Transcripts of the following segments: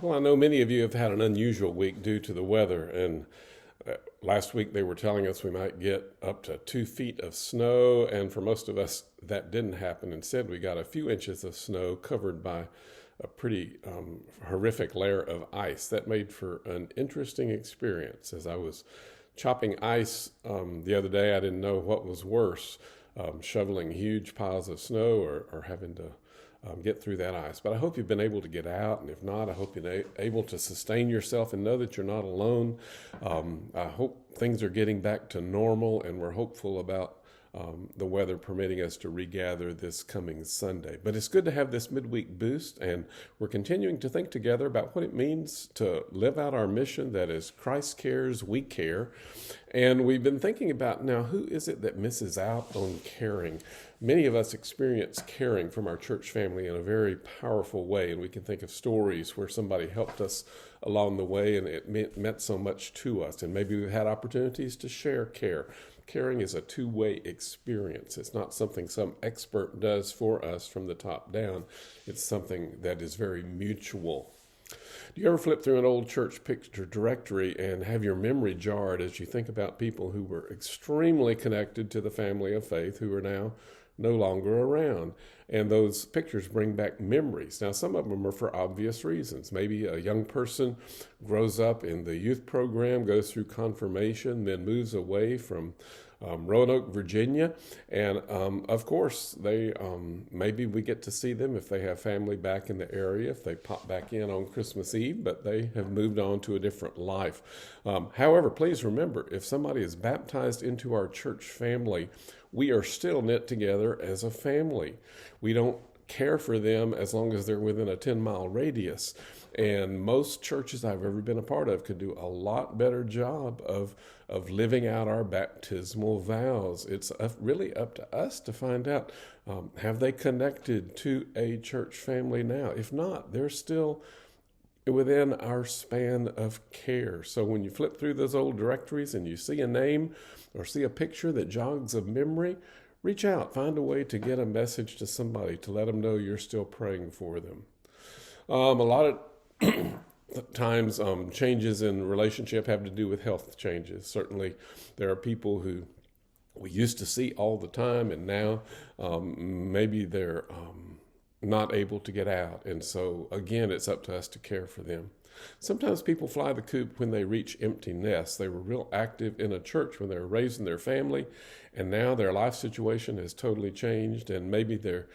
Well, I know many of you have had an unusual week due to the weather, and last week they were telling us we might get up to 2 feet of snow, and for most of us that didn't happen. Instead, we got a few inches of snow covered by a pretty horrific layer of ice. That made for an interesting experience. As I was chopping ice the other day, I didn't know what was worse, shoveling huge piles of snow or having to get through that ice. But I hope you've been able to get out, and if not, I hope you're able to sustain yourself and know that you're not alone. I hope things are getting back to normal, and we're hopeful about the weather permitting us to regather this coming Sunday. But it's good to have this midweek boost, and we're continuing to think together about what it means to live out our mission, that is Christ cares, we care. And we've been thinking about now, who is it that misses out on caring? Many of us experience caring from our church family in a very powerful way, and we can think of stories where somebody helped us along the way and it meant so much to us, and maybe we've had opportunities to share care. Caring is a two-way experience. It's not something some expert does for us from the top down. It's something that is very mutual. Do you ever flip through an old church picture directory and have your memory jarred as you think about people who were extremely connected to the family of faith who are now no longer around? And those pictures bring back memories. Now, some of them are for obvious reasons. Maybe a young person grows up in the youth program, goes through confirmation, then moves away from Roanoke, Virginia. And of course, maybe we get to see them if they have family back in the area, if they pop back in on Christmas Eve, but they have moved on to a different life. However, please remember, if somebody is baptized into our church family, we are still knit together as a family. We don't care for them as long as they're within a 10-mile radius. And most churches I've ever been a part of could do a lot better job of living out our baptismal vows. It's really up to us to find out, have they connected to a church family now? If not, they're still within our span of care. So when you flip through those old directories and you see a name or see a picture that jogs a memory, reach out, find a way to get a message to somebody to let them know you're still praying for them. A lot of times changes in relationship have to do with health changes. Certainly there are people who we used to see all the time, and now maybe they're not able to get out. And so, again, it's up to us to care for them. Sometimes people fly the coop when they reach empty nests. They were real active in a church when they were raising their family, and now their life situation has totally changed, and maybe they're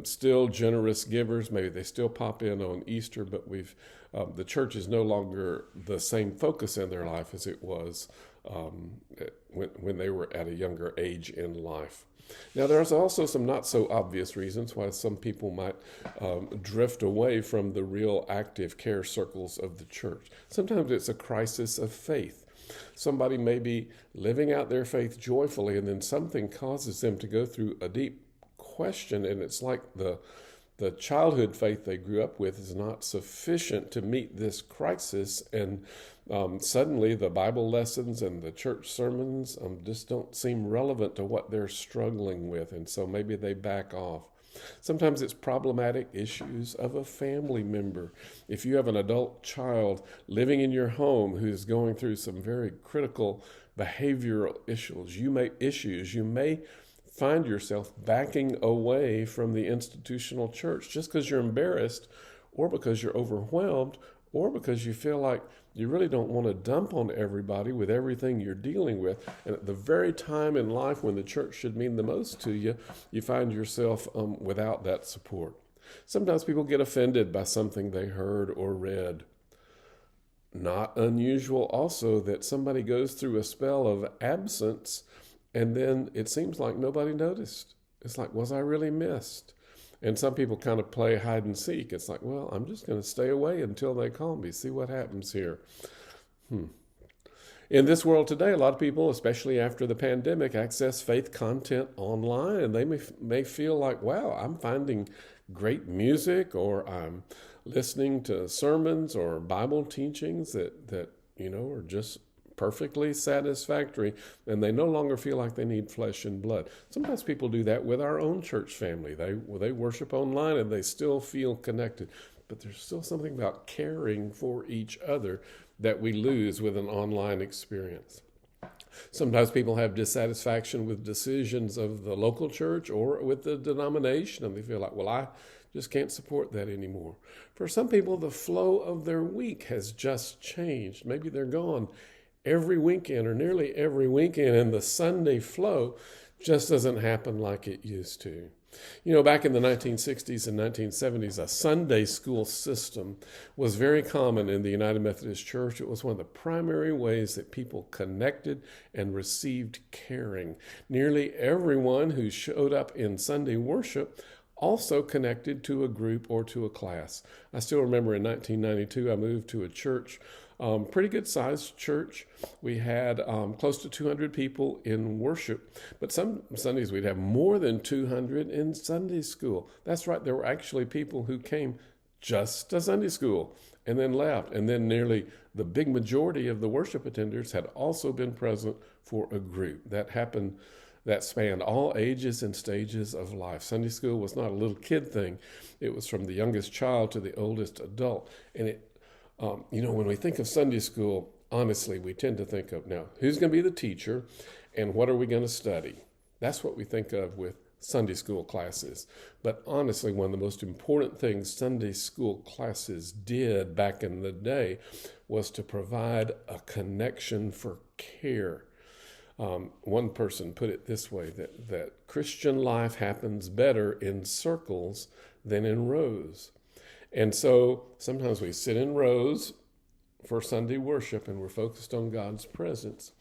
still generous givers. Maybe they still pop in on Easter, but the church is no longer the same focus in their life as it was when they were at a younger age in life. Now, there's also some not so obvious reasons why some people might drift away from the real active care circles of the church. Sometimes it's a crisis of faith. Somebody may be living out their faith joyfully, and then something causes them to go through a deep question, and it's like the childhood faith they grew up with is not sufficient to meet this crisis, and suddenly the Bible lessons and the church sermons just don't seem relevant to what they're struggling with, and so maybe they back off. Sometimes it's problematic issues of a family member. If you have an adult child living in your home who's going through some very critical behavioral issues, you may find yourself backing away from the institutional church just because you're embarrassed, or because you're overwhelmed, or because you feel like you really don't want to dump on everybody with everything you're dealing with. And at the very time in life when the church should mean the most to you, you find yourself without that support. Sometimes people get offended by something they heard or read. Not unusual also that somebody goes through a spell of absence and then it seems like nobody noticed. It's like, was I really missed? And some people kind of play hide and seek. It's like, well, I'm just going to stay away until they call me, see what happens here. In this world today, a lot of people, especially after the pandemic, access faith content online, and they may feel like, wow, I'm finding great music, or I'm listening to sermons or Bible teachings that are just perfectly satisfactory, and they no longer feel like they need flesh and blood. Sometimes people do that with our own church family. They worship online and they still feel connected. but there's still something about caring for each other that we lose with an online experience. Sometimes people have dissatisfaction with decisions of the local church or with the denomination, and they feel like, well, I just can't support that anymore. For some people, the flow of their week has just changed. Maybe they're gone every weekend or nearly every weekend, and the Sunday flow just doesn't happen like it used to. You know, back in the 1960s and 1970s, a Sunday school system was very common in the United Methodist Church. It was one of the primary ways that people connected and received caring. Nearly everyone who showed up in Sunday worship also connected to a group or to a class. I still remember in 1992, I moved to a church, pretty good sized church. We had close to 200 people in worship, but some Sundays we'd have more than 200 in Sunday school. That's right, there were actually people who came just to Sunday school and then left, and then nearly the big majority of the worship attenders had also been present for a group. That happened. That spanned all ages and stages of life. Sunday school was not a little kid thing. It was from the youngest child to the oldest adult. And when we think of Sunday school, honestly, we tend to think of, now, who's going to be the teacher and what are we going to study? That's what we think of with Sunday school classes. But honestly, one of the most important things Sunday school classes did back in the day was to provide a connection for care. One person put it this way, that Christian life happens better in circles than in rows. And so sometimes we sit in rows for Sunday worship and we're focused on God's presence.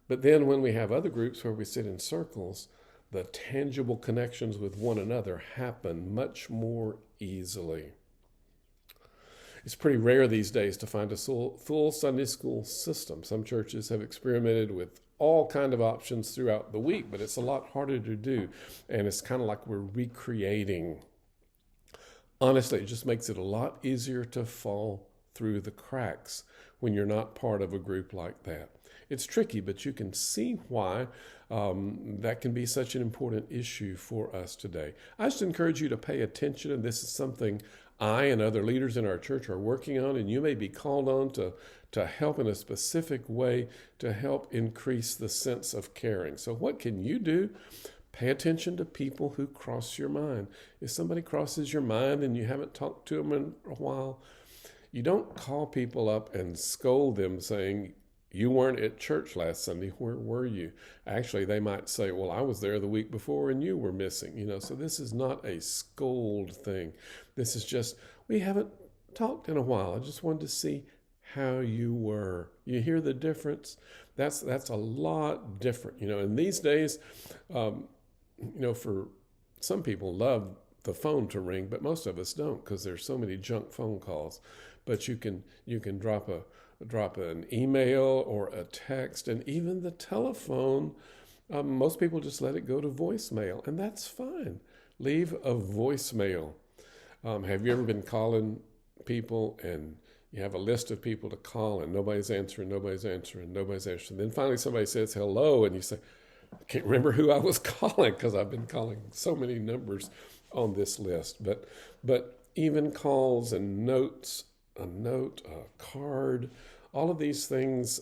But then when we have other groups where we sit in circles, the tangible connections with one another happen much more easily. It's pretty rare these days to find a full Sunday school system. Some churches have experimented with all kind of options throughout the week, but it's a lot harder to do. And it's kind of like we're recreating. Honestly, it just makes it a lot easier to fall through the cracks when you're not part of a group like that. It's tricky, but you can see why that can be such an important issue for us today. I just encourage you to pay attention, and this is something I and other leaders in our church are working on, and you may be called on to help in a specific way to help increase the sense of caring. So what can you do? Pay attention to people who cross your mind. If somebody crosses your mind and you haven't talked to them in a while, you don't call people up and scold them saying, you weren't at church last Sunday, where were you? Actually, they might say, well, I was there the week before and you were missing. So this is not a scold thing. This is just, we haven't talked in a while. I just wanted to see how you were. You hear the difference? That's a lot different. And these days, for some people love the phone to ring, but most of us don't because there's so many junk phone calls. But you can drop an email or a text, and even the telephone, most people just let it go to voicemail, and that's fine. Leave a voicemail. Have you ever been calling people and you have a list of people to call and nobody's answering. Then finally somebody says hello and you say, I can't remember who I was calling because I've been calling so many numbers on this list. But even calls and notes, a note, a card, all of these things,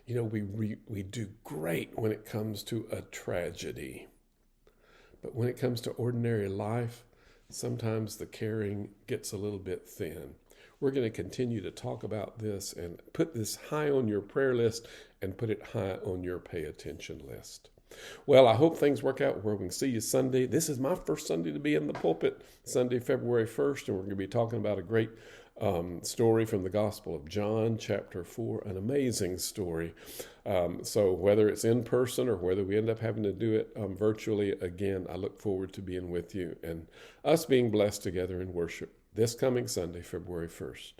we do great when it comes to a tragedy. But when it comes to ordinary life, sometimes the caring gets a little bit thin. We're going to continue to talk about this and put this high on your prayer list and put it high on your pay attention list. Well, I hope things work out where we can see you Sunday. This is my first Sunday to be in the pulpit, Sunday, February 1st, and we're going to be talking about a great story from the Gospel of John, chapter 4, an amazing story. So whether it's in person or whether we end up having to do it virtually, again, I look forward to being with you and us being blessed together in worship this coming Sunday, February 1st.